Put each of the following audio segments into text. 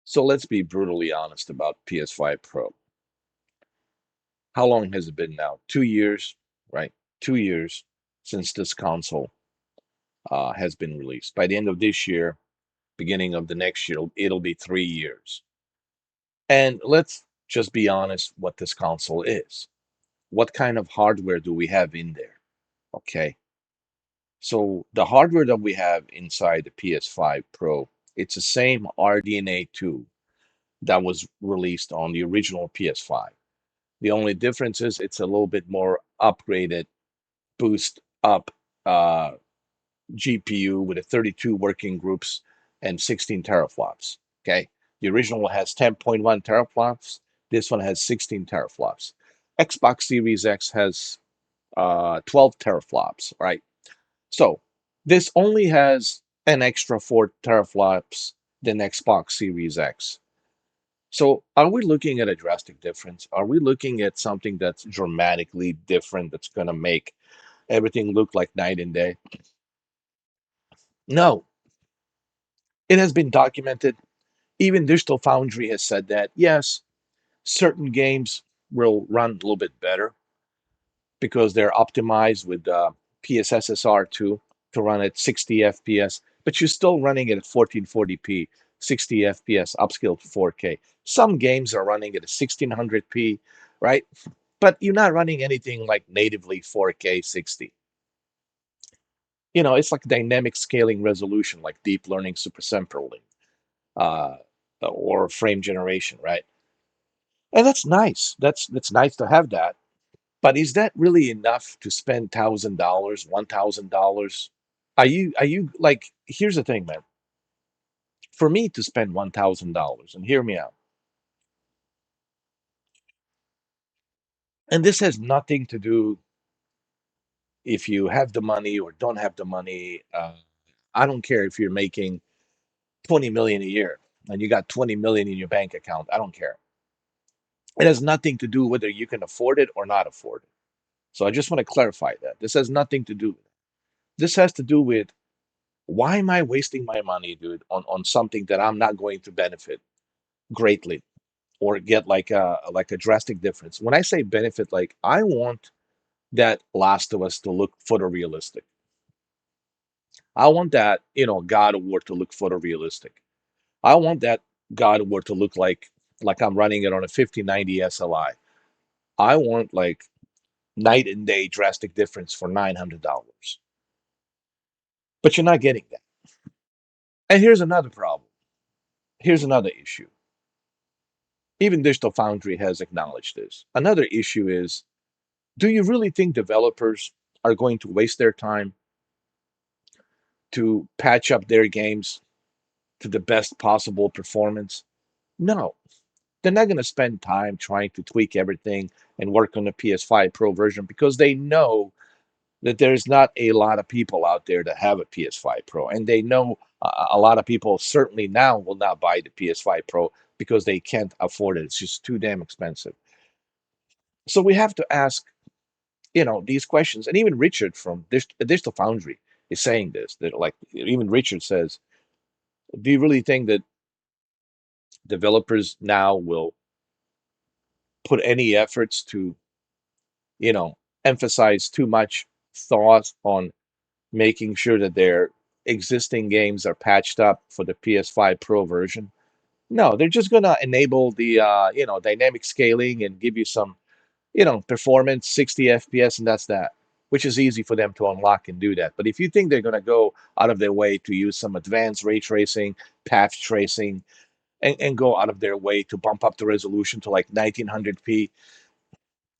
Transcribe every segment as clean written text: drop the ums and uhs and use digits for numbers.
So let's be brutally honest about PS5 Pro. How long has it been now? 2 years, right? 2 years since this console has been released. By the end of this year, beginning of the next year, it'll be 3 years. And let's just be honest what this console is. What kind of hardware do we have in there? Okay. So the hardware that we have inside the PS5 Pro, it's the same RDNA 2 that was released on the original PS5. The only difference is it's a little bit more upgraded, boost up uh, GPU with a 32 working groups and 16 teraflops. Okay. The original has 10.1 teraflops. This one has 16 teraflops. Xbox Series X has 12 teraflops, right? So this only has an extra 4 teraflops than Xbox Series X. So are we looking at a drastic difference? Are we looking at something that's dramatically different that's going to make everything look like night and day? No, it has been documented. Even Digital Foundry has said that, yes, certain games will run a little bit better because they're optimized with PSSSR2 to run at 60 FPS, but you're still running it at 1440p, 60 FPS, upscaled to 4K. Some games are running at a 1600p, right? But you're not running anything like natively 4K 60. It's like dynamic scaling resolution, like deep learning supersampling, uh, or frame generation, right? And that's nice. That's nice to have that. But is that really enough to spend $1,000, $1,000? Are you like? Here's the thing, man. For me to spend $1,000, and hear me out, and this has nothing to do if you have the money or don't have the money. I don't care if you're making 20 million a year and you got 20 million in your bank account. I don't care. It has nothing to do whether you can afford it or not afford it. So I just want to clarify that. This has nothing to do with it. This has to do with why am I wasting my money, dude, on something that I'm not going to benefit greatly or get like a drastic difference. When I say benefit, like I want that Last of Us to look photorealistic. I want that, God of War to look photorealistic. I want that God of War to look like I'm running it on a 5090 SLI. I want like night and day drastic difference for $900. But you're not getting that. And here's another problem. Here's another issue. Even Digital Foundry has acknowledged this. Another issue is, do you really think developers are going to waste their time to patch up their games to the best possible performance? No. They're not going to spend time trying to tweak everything and work on the PS5 Pro version because they know that there's not a lot of people out there that have a PS5 Pro. And they know a lot of people certainly now will not buy the PS5 Pro because they can't afford it. It's just too damn expensive. So we have to ask, these questions. And even Richard from Digital Foundry is saying this. That like even Richard says, do you really think that developers now will put any efforts to, you know, emphasize too much thought on making sure that their existing games are patched up for the PS5 Pro version? No, they're just gonna enable the dynamic scaling and give you some performance, 60 FPS, and that's that, which is easy for them to unlock and do that. But if you think they're gonna go out of their way to use some advanced ray tracing, path tracing, and go out of their way to bump up the resolution to like 1900p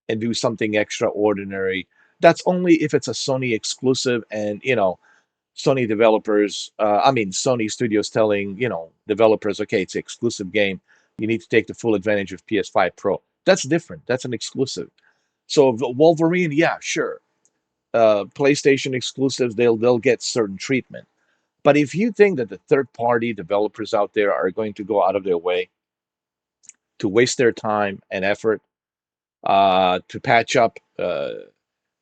and do something extraordinary, that's only if it's a Sony exclusive and Sony developers, Sony Studios telling, developers, okay, it's an exclusive game. You need to take the full advantage of PS5 Pro. That's different. That's an exclusive. So Wolverine, yeah, sure. PlayStation exclusives, they'll get certain treatment. But if you think that the third-party developers out there are going to go out of their way to waste their time and effort to patch up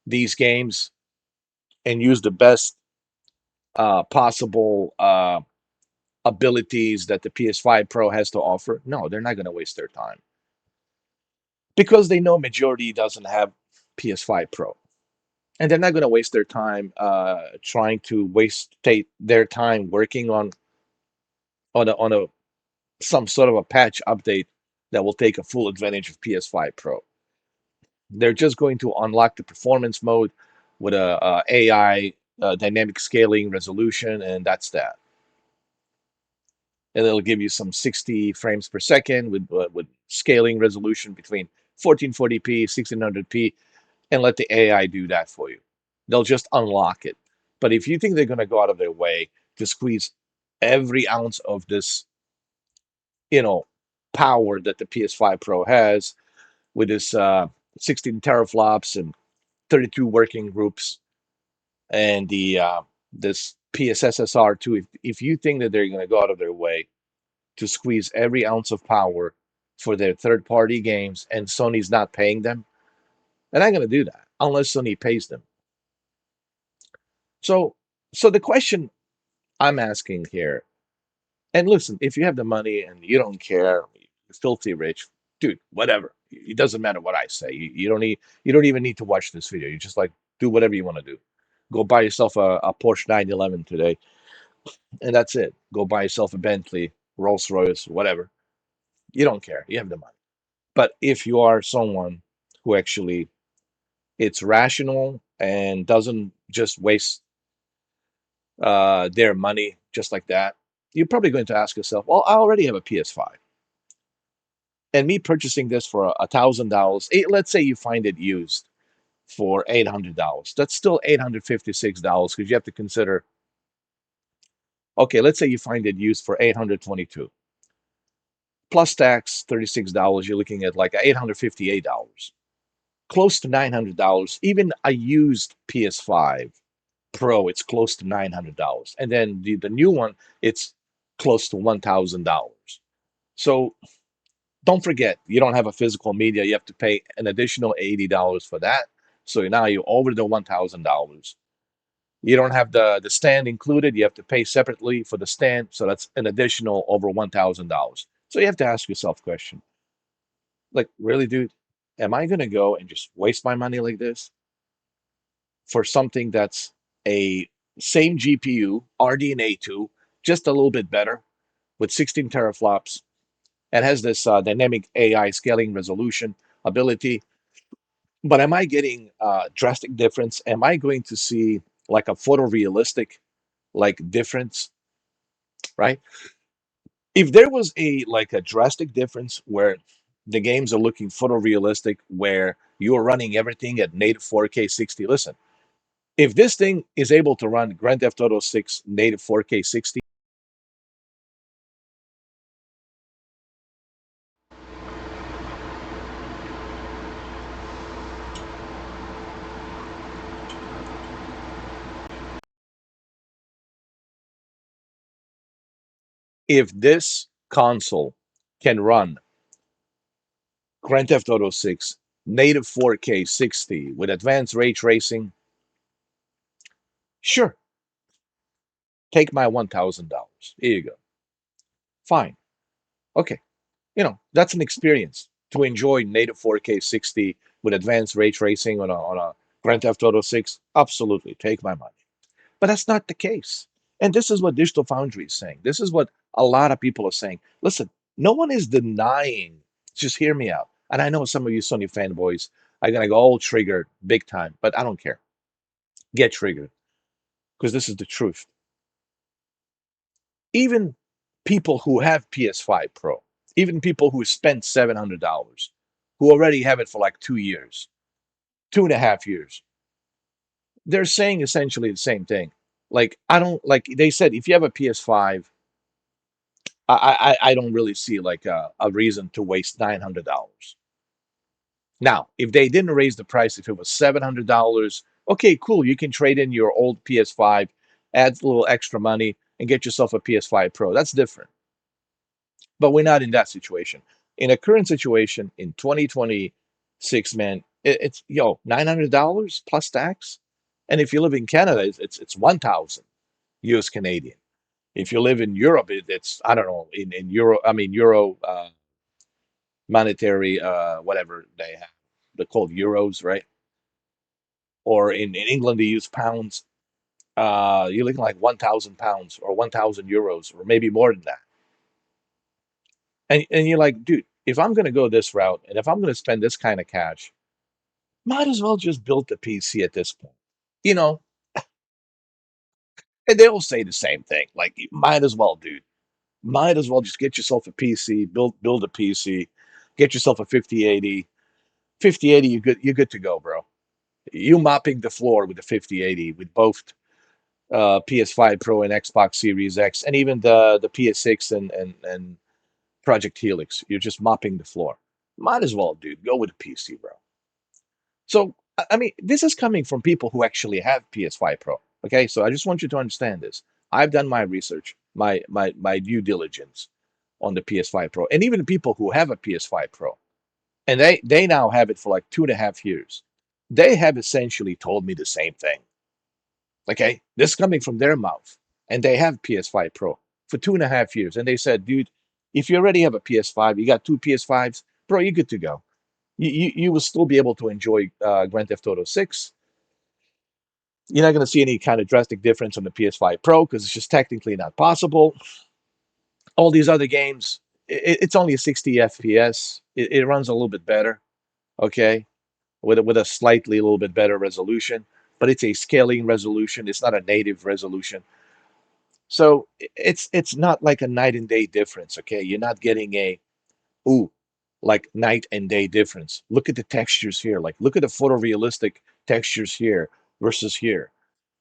these games and use the best possible abilities that the PS5 Pro has to offer, no, they're not going to waste their time because they know majority doesn't have PS5 Pro, and they're not going to waste their time trying to waste their time working on a some sort of a patch update that will take a full advantage of PS5 Pro. They're just going to unlock the performance mode with a AI dynamic scaling resolution, and that's that. And it'll give you some 60 frames per second with scaling resolution between 1440p, 1600p, and let the AI do that for you. They'll just unlock it. But if you think they're going to go out of their way to squeeze every ounce of this, you know, power that the PS5 Pro has with this 16 teraflops and 32 working groups and the this PSSSR2, if you think that they're going to go out of their way to squeeze every ounce of power for their third-party games and Sony's not paying them, they're not going to do that unless Sony pays them. So, so the question I'm asking here, and listen, if you have the money and you don't care, you're filthy rich, dude, whatever. It doesn't matter what I say. You don't even need to watch this video. You just like do whatever you want to do. Go buy yourself a Porsche 911 today, and that's it. Go buy yourself a Bentley, Rolls Royce, whatever. You don't care. You have the money. But if you are someone who actually it's rational and doesn't just waste their money just like that, you're probably going to ask yourself, well, I already have a PS5. And me purchasing this for $1,000, let's say you find it used for $800. That's still $856 because you have to consider, okay, let's say you find it used for 822 plus tax, $36. You're looking at like $858, close to $900. Even a used PS5 Pro, it's close to $900. And then the new one, it's close to $1,000. So don't forget, you don't have a physical media. You have to pay an additional $80 for that. So now you're over the $1,000. You don't have the stand included. You have to pay separately for the stand. So that's an additional over $1,000. So you have to ask yourself a question like, really, dude, am I going to go and just waste my money like this for something that's a same GPU, RDNA 2, just a little bit better with 16 teraflops and has this dynamic AI scaling resolution ability? But am I getting drastic difference? Am I going to see like a photorealistic like difference, right? If there was a drastic difference where the games are looking photorealistic, where you are running everything at native 4K 60, listen, if this thing is able to run Grand Theft Auto 6 native 4K 60, if this console can run Grand Theft Auto 6 native 4K 60 with advanced ray tracing, sure, take my $1,000. Here you go. Fine. Okay. That's an experience to enjoy native 4K 60 with advanced ray tracing on a Grand Theft Auto 6. Absolutely. Take my money. But that's not the case. And this is what Digital Foundry is saying. This is what a lot of people are saying. Listen, no one is denying, just hear me out. And I know some of you Sony fanboys are going to go all triggered big time, but I don't care. Get triggered because this is the truth. Even people who have PS5 Pro, even people who spent $700, who already have it for like 2 years, 2.5 years, they're saying essentially the same thing. Like, I don't like they said, if you have a PS5, I don't really see like a reason to waste $900. Now, if they didn't raise the price, if it was $700, okay, cool. You can trade in your old PS5, add a little extra money, and get yourself a PS5 Pro. That's different. But we're not in that situation. In a current situation in 2026, man, it's $900 plus tax. And if you live in Canada, it's 1,000 US Canadian. If you live in Europe, it's I don't know in Euro. I mean Euro monetary whatever they have. They're called euros, right? Or in England they use pounds. You're looking like 1,000 pounds or 1,000 euros or maybe more than that. And you're like, dude, if I'm gonna go this route and if I'm gonna spend this kind of cash, might as well just build the PC at this point. You know, and they all say the same thing. Like, you might as well, dude. Might as well just get yourself a PC, build a PC, get yourself a 5080. 5080, you're good to go, bro. You mopping the floor with the 5080 with both PS5 Pro and Xbox Series X, and even the PS6 and Project Helix. You're just mopping the floor. Might as well, dude. Go with a PC, bro. So, I mean, this is coming from people who actually have PS5 Pro. Okay, so I just want you to understand this. I've done my research, my due diligence on the PS5 Pro, and even the people who have a PS5 Pro, and they now have it for like 2.5 years. They have essentially told me the same thing. Okay, this is coming from their mouth, and they have PS5 Pro for 2.5 years, and they said, dude, if you already have a PS5, you got two PS5s, bro, you're good to go. You will still be able to enjoy Grand Theft Auto 6. You're not going to see any kind of drastic difference on the PS5 Pro because it's just technically not possible. All these other games, it's only a 60 FPS. It runs a little bit better, okay, with a slightly a little bit better resolution, but it's a scaling resolution. It's not a native resolution. So it's not like a night and day difference, okay? You're not getting a ooh, like night and day difference. Look at the textures here. Like, look at the photorealistic textures here versus here.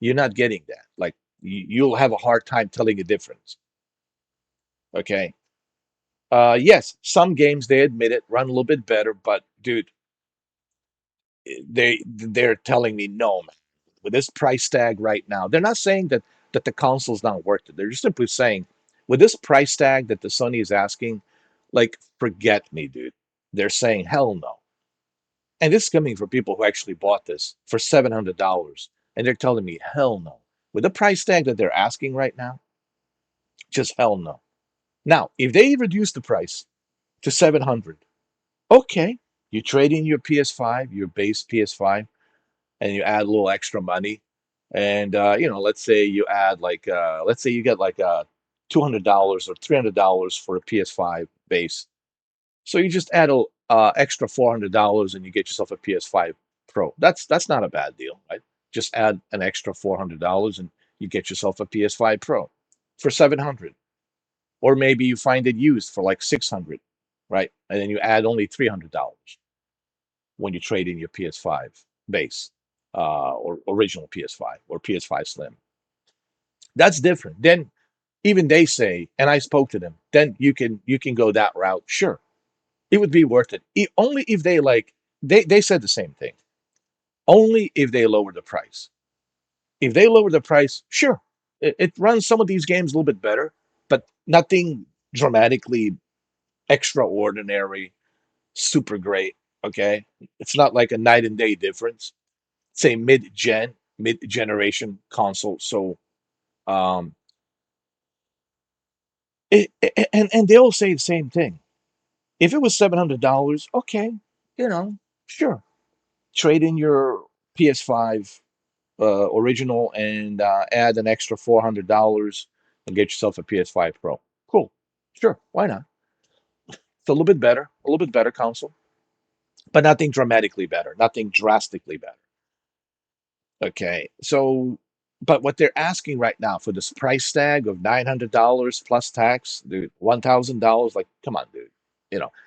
You're not getting that. Like, you'll have a hard time telling a difference. Okay. Yes, some games they admit it run a little bit better, but dude, they're telling me no, man. With this price tag right now, they're not saying that the console's not worth it. They're just simply saying with this price tag that the Sony is asking, like, forget me, dude. They're saying hell no. And this is coming from people who actually bought this for $700. And they're telling me, hell no. With the price tag that they're asking right now, just hell no. Now, if they reduce the price to 700, okay, you trade in your PS5, your base PS5, and you add a little extra money. And, let's say you add like, let's say you get like $200 or $300 for a PS5 base. So you just add a extra $400 and you get yourself a PS5 Pro. That's not a bad deal, right? Just add an extra $400 and you get yourself a PS5 Pro for 700. Or maybe you find it used for like 600, right? And then you add only $300 when you trade in your PS5 base or original PS5 or PS5 Slim. That's different. Then even they say, and I spoke to them, then you can go that route. Sure, it would be worth it. Only if they like they said the same thing. Only if they lower the price. If they lower the price, sure. It runs some of these games a little bit better, but nothing dramatically extraordinary, super great. Okay. It's not like a night and day difference. It's a mid generation console. So um and they all say the same thing. If it was $700, okay, sure. Trade in your PS5 original and add an extra $400 and get yourself a PS5 Pro. Cool. Sure. Why not? It's a little bit better console, but nothing dramatically better, nothing drastically better. Okay. So, but what they're asking right now for this price tag of $900 plus tax, dude, $1,000, like, come on, dude.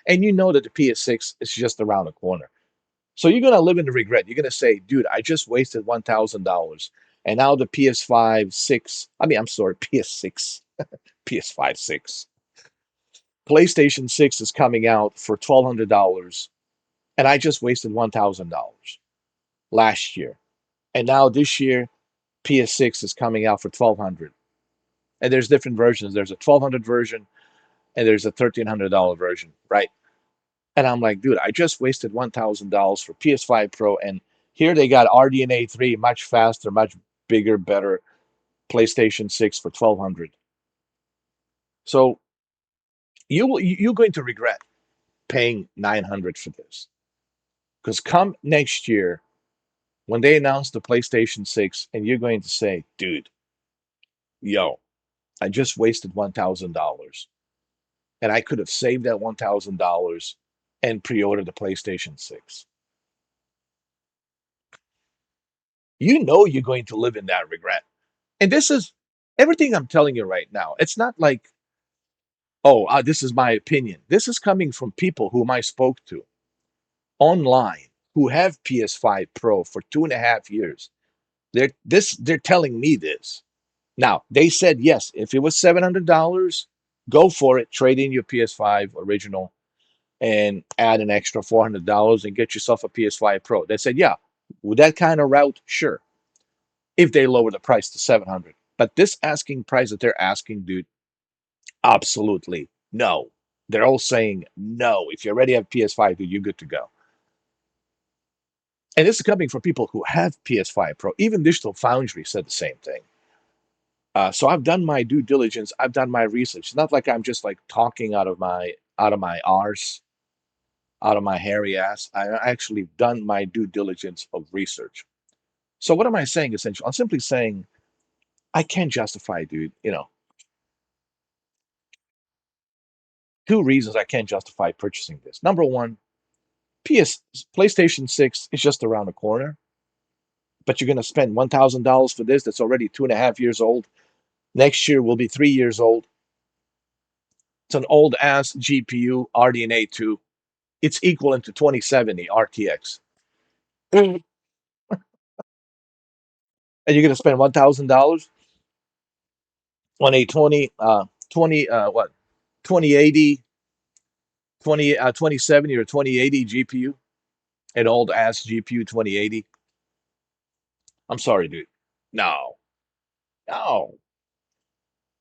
And you know that the PS6 is just around the corner. So you're gonna live in the regret. You're gonna say, dude, I just wasted $1,000. And now the PS5 6, I mean, I'm sorry, PS6, PS5 6. PlayStation 6 is coming out for $1,200, and I just wasted $1,000 last year. And now this year, PS6 is coming out for 1,200. And there's different versions. There's a 1,200 version and there's a $1,300 version, right? And I'm like, dude, I just wasted $1,000 for PS5 Pro, and here they got RDNA 3, much faster, much bigger, better PlayStation 6 for 1,200. So you're going to regret paying 900 for this, because come next year when they announce the PlayStation 6, and you're going to say, dude, yo, I just wasted $1,000, and I could have saved that $1,000 and pre-ordered the PlayStation 6. You know you're going to live in that regret. And this is everything I'm telling you right now. It's not like, oh, this is my opinion. This is coming from people whom I spoke to online who have PS5 Pro for 2.5 years. They're telling me this. Now, they said yes, if it was $700, go for it, trade in your PS5 original and add an extra $400 and get yourself a PS5 Pro. They said, yeah, with that kind of route, sure, if they lower the price to 700. But this asking price that they're asking, dude, absolutely no. They're all saying no. If you already have PS5, dude, you're good to go. And this is coming from people who have PS5 Pro. Even Digital Foundry said the same thing. So I've done my due diligence. I've done my research. It's not like I'm just like talking out of my arse, out of my hairy ass. I actually done my due diligence of research. So what am I saying essentially? I'm simply saying I can't justify, dude. Two reasons I can't justify purchasing this. Number one, PS PlayStation 6 is just around the corner, but you're gonna spend $1,000 for this that's already 2.5 years old. Next year will be 3 years old. It's an old ass GPU RDNA 2. It's equivalent to 2070 RTX. And you're going to spend $1,000 on a 2080, 2070 or 2080 GPU, an old ass GPU 2080. I'm sorry, dude. No, no.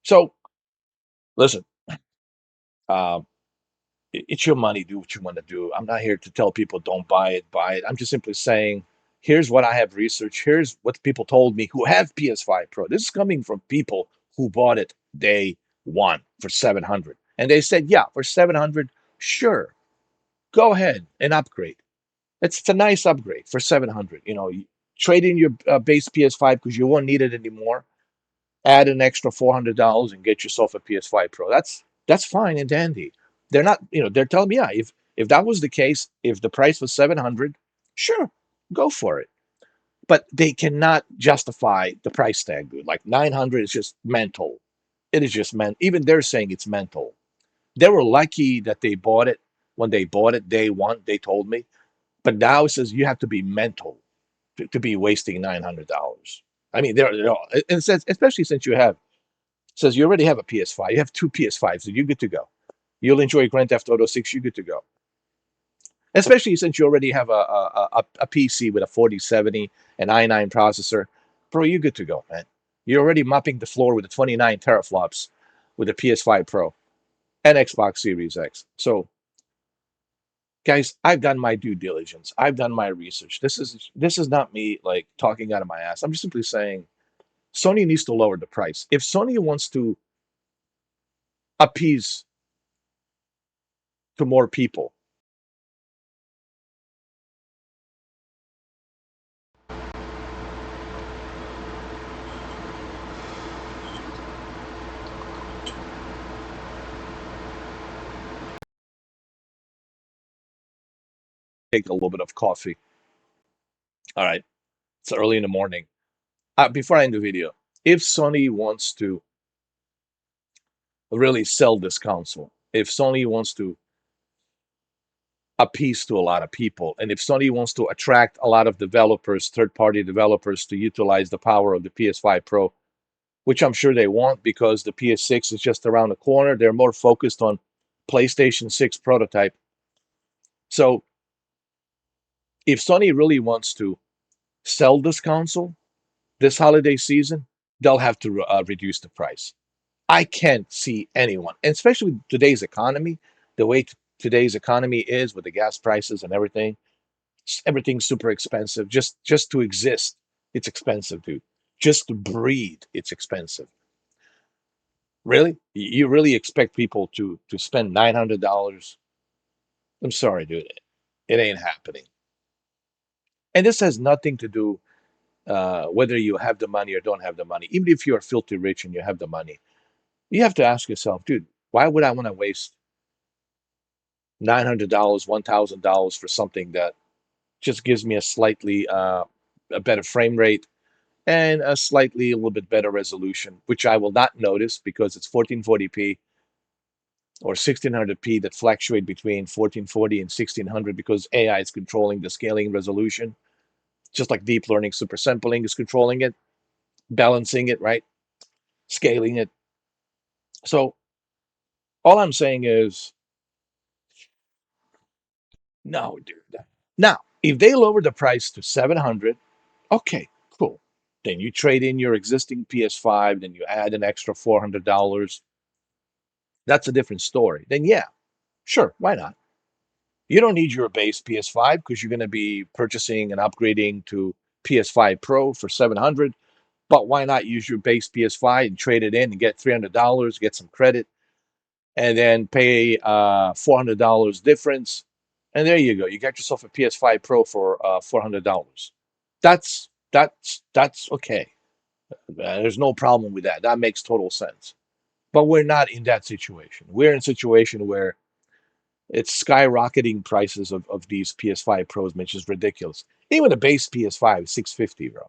So listen, uh, it's your money. Do what you want to do. I'm not here to tell people don't buy it, buy it. I'm just simply saying, here's what I have researched. Here's what people told me who have PS5 Pro. This is coming from people who bought it day one for 700. And they said, yeah, for 700, sure, go ahead and upgrade. It's a nice upgrade for 700. Trade in your base PS5 because you won't need it anymore. Add an extra $400 and get yourself a PS5 Pro. That's fine and dandy. They're not, they're telling me, yeah, if that was the case, if the price was 700, sure, go for it. But they cannot justify the price tag, dude. Like 900 is just mental. It is just mental. Even they're saying it's mental. They were lucky that they bought it when they bought it day one. They told me, but now it says you have to be mental to be wasting $900. I mean, they're all, and it says, especially since says you already have a PS5, you have two PS5s, so you're good to go. You'll enjoy Grand Theft Auto 6, you're good to go. Especially since you already have a PC with a 4070 and i9 processor. Bro, you're good to go, man. You're already mopping the floor with the 29 teraflops with the PS5 Pro and Xbox Series X. So, guys, I've done my due diligence. I've done my research. This is not me like talking out of my ass. I'm just simply saying Sony needs to lower the price. If Sony wants to appease to more people, take a little bit of coffee. All right, it's early in the morning. Before I end the video, if Sony wants to really sell this console, if Sony wants to appease to a lot of people, and if Sony wants to attract a lot of developers, third-party developers, to utilize the power of the PS5 Pro, which I'm sure they want because the PS6 is just around the corner, they're more focused on PlayStation 6 prototype. So if Sony really wants to sell this console this holiday season, they'll have to reduce the price. I can't see anyone, and especially with today's economy, the way today's economy is with the gas prices and everything, everything's super expensive. Just to exist, it's expensive, dude. Just to breathe, it's expensive. Really? You really expect people to spend $900? I'm sorry, dude. It ain't happening. And this has nothing to do whether you have the money or don't have the money. Even if you're filthy rich and you have the money, you have to ask yourself, dude, why would I want to waste $900, $1,000 for something that just gives me a slightly a better frame rate and a little bit better resolution, which I will not notice because it's 1440p or 1600p that fluctuate between 1440 and 1600 because AI is controlling the scaling resolution, just like deep learning super sampling is controlling it, balancing it, right? Scaling it. So all I'm saying is, no, dude. Now, if they lower the price to 700, okay, cool. Then you trade in your existing PS5, then you add an extra $400. That's a different story. Then yeah, sure, why not? You don't need your base PS5 because you're going to be purchasing and upgrading to PS5 Pro for 700. But why not use your base PS5 and trade it in and get $300, get some credit, and then pay $400 difference, and there you go. You got yourself a PS5 Pro for $400. That's okay. There's no problem with that. That makes total sense. But we're not in that situation. We're in a situation where it's skyrocketing prices of these PS5 Pros, which is ridiculous. Even a base PS5 is 650, bro.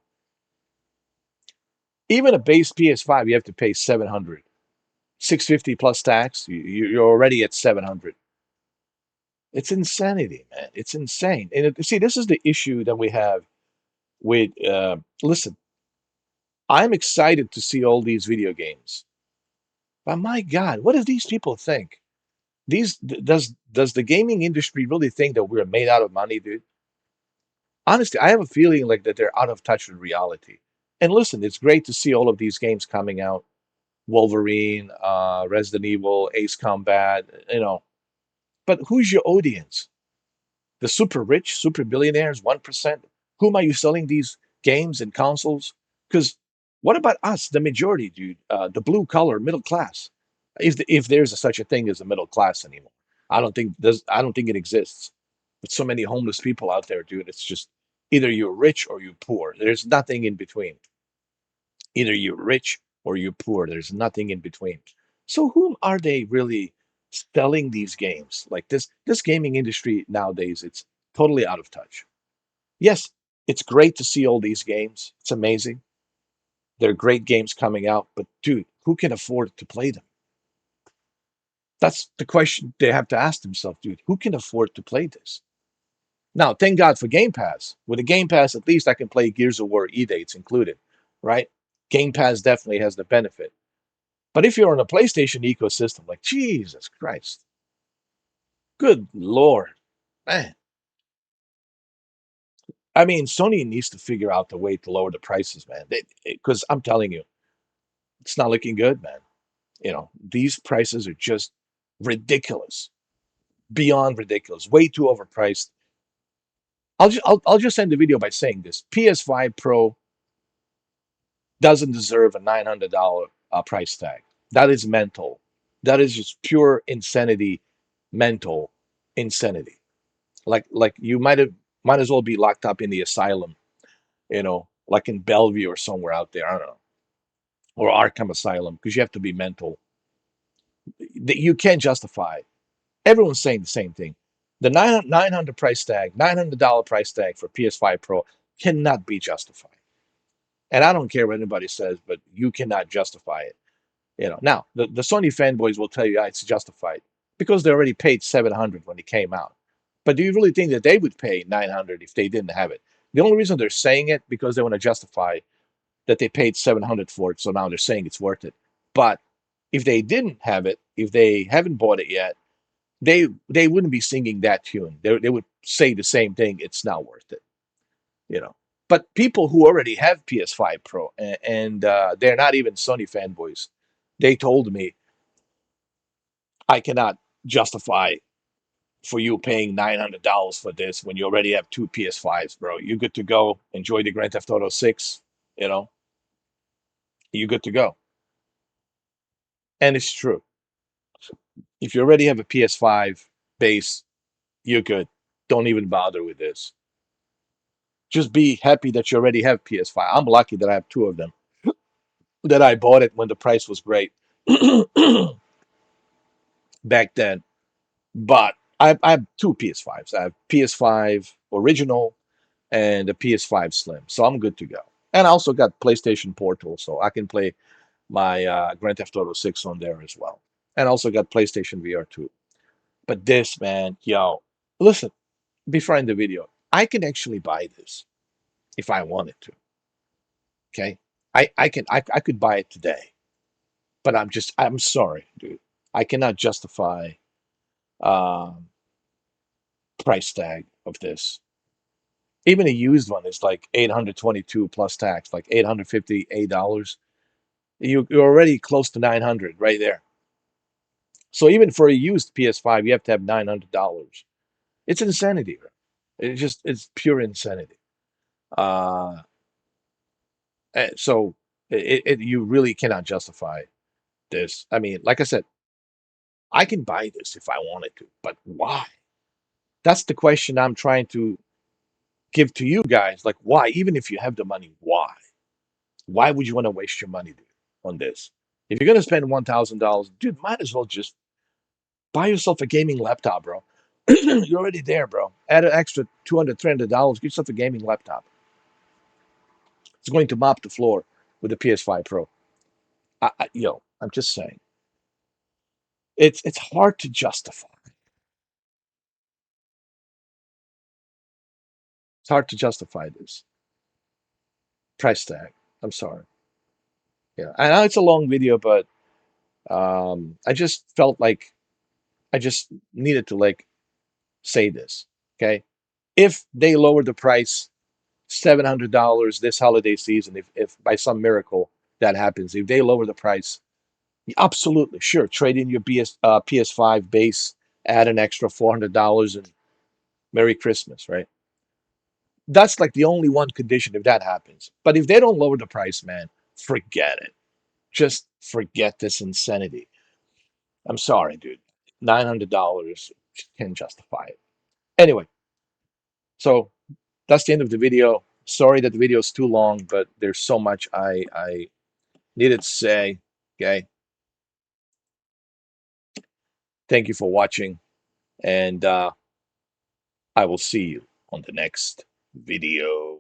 Even a base PS5, you have to pay 700. 650 plus tax, you're already at 700. It's insanity, man. It's insane. And see, this is the issue that we have with. Listen, I'm excited to see all these video games, but my God, what do these people think? Does the gaming industry really think that we're made out of money, dude? Honestly, I have a feeling like that they're out of touch with reality. And listen, it's great to see all of these games coming out. Wolverine, Resident Evil, Ace Combat, you know. But who's your audience? The super rich, super billionaires, 1%? Whom are you selling these games and consoles? Because what about us, the majority, dude, the blue collar middle class? If there's such a thing as a middle class anymore, I don't think it exists. But so many homeless people out there, dude. It's just either you're rich or you're poor. There's nothing in between. Either you're rich or you're poor. There's nothing in between. So whom are they really selling these games? Like this gaming industry nowadays, it's totally out of touch. Yes, it's great to see all these games. It's amazing. There are great games coming out, but dude, who can afford to play them? That's the question they have to ask themselves, dude. Who can afford to play this? Now, thank God for Game Pass. With a Game Pass, at least I can play Gears of War E-Dates included, right? Game Pass definitely has the benefit. But if you're on a PlayStation ecosystem, like Jesus Christ, good Lord, man. I mean, Sony needs to figure out the way to lower the prices, man. Because I'm telling you, it's not looking good, man. You know, these prices are just ridiculous, beyond ridiculous, way too overpriced. I'll just end the video by saying this: PS5 Pro doesn't deserve a $900 price tag. That is mental. That is just pure insanity, mental insanity. Like you might as well be locked up in the asylum, like in Bellevue or somewhere out there. I don't know, or Arkham Asylum, because you have to be mental. You can't justify. Everyone's saying the same thing. The 900 price tag, $900 price tag for PS5 Pro cannot be justified. And I don't care what anybody says, but you cannot justify it. Now the Sony fanboys will tell you it's justified because they already paid 700 when it came out. But do you really think that they would pay 900 if they didn't have it? The only reason they're saying it because they want to justify that they paid 700 for it, so now they're saying it's worth it. But if they didn't have it, if they haven't bought it yet, they wouldn't be singing that tune. They would say the same thing. It's not worth it, you know. But people who already have PS5 Pro and they're not even Sony fanboys, they told me I cannot justify for you paying $900 for this when you already have two PS5s, bro. You're good to go. Enjoy the Grand Theft Auto 6. You know, you're good to go. And it's true. If you already have a PS5 base, you're good. Don't even bother with this. Just be happy that you already have PS5. I'm lucky that I have two of them. That I bought it when the price was great back then. But I have two PS5s. I have PS5 original and a PS5 Slim, so I'm good to go. And I also got PlayStation Portal, so I can play my Grand Theft Auto 6 on there as well. And also got PlayStation VR 2. But this, man, yo, listen, before I end the video, I can actually buy this if I wanted to. Okay, I could buy it today, but I'm sorry, dude. I cannot justify um, price tag of this. Even a used one is like 822 plus tax, like $858. You're already close to 900 right there. So even for a used PS5, you have to have $900. It's insanity, bro. It's pure insanity. Uh, so you really cannot justify this. I mean, like I said, I can buy this if I wanted to, but why? That's the question I'm trying to give to you guys. Like, why? Even if you have the money, why? Why would you want to waste your money, dude, on this? If you're gonna spend $1,000, dude, might as well just buy yourself a gaming laptop, bro. You're already there, bro. Add an extra $200, $300, get yourself a gaming laptop. It's going to mop the floor with the PS5 Pro. I'm just saying. It's hard to justify. It's hard to justify this price tag. I'm sorry. Yeah, I know it's a long video, but I just felt like I just needed to like say this. Okay, if they lower the price $700 this holiday season, if by some miracle that happens, if they lower the price, absolutely sure, trade in your PS5 base, add an extra $400, and Merry Christmas, right? That's like the only one condition if that happens. But if they don't lower the price, man, forget it. Just forget this insanity. I'm sorry, dude. $900 can justify it. Anyway, so that's the end of the video. Sorry that the video is too long, but there's so much I needed to say. Okay. Thank you for watching, and I will see you on the next video.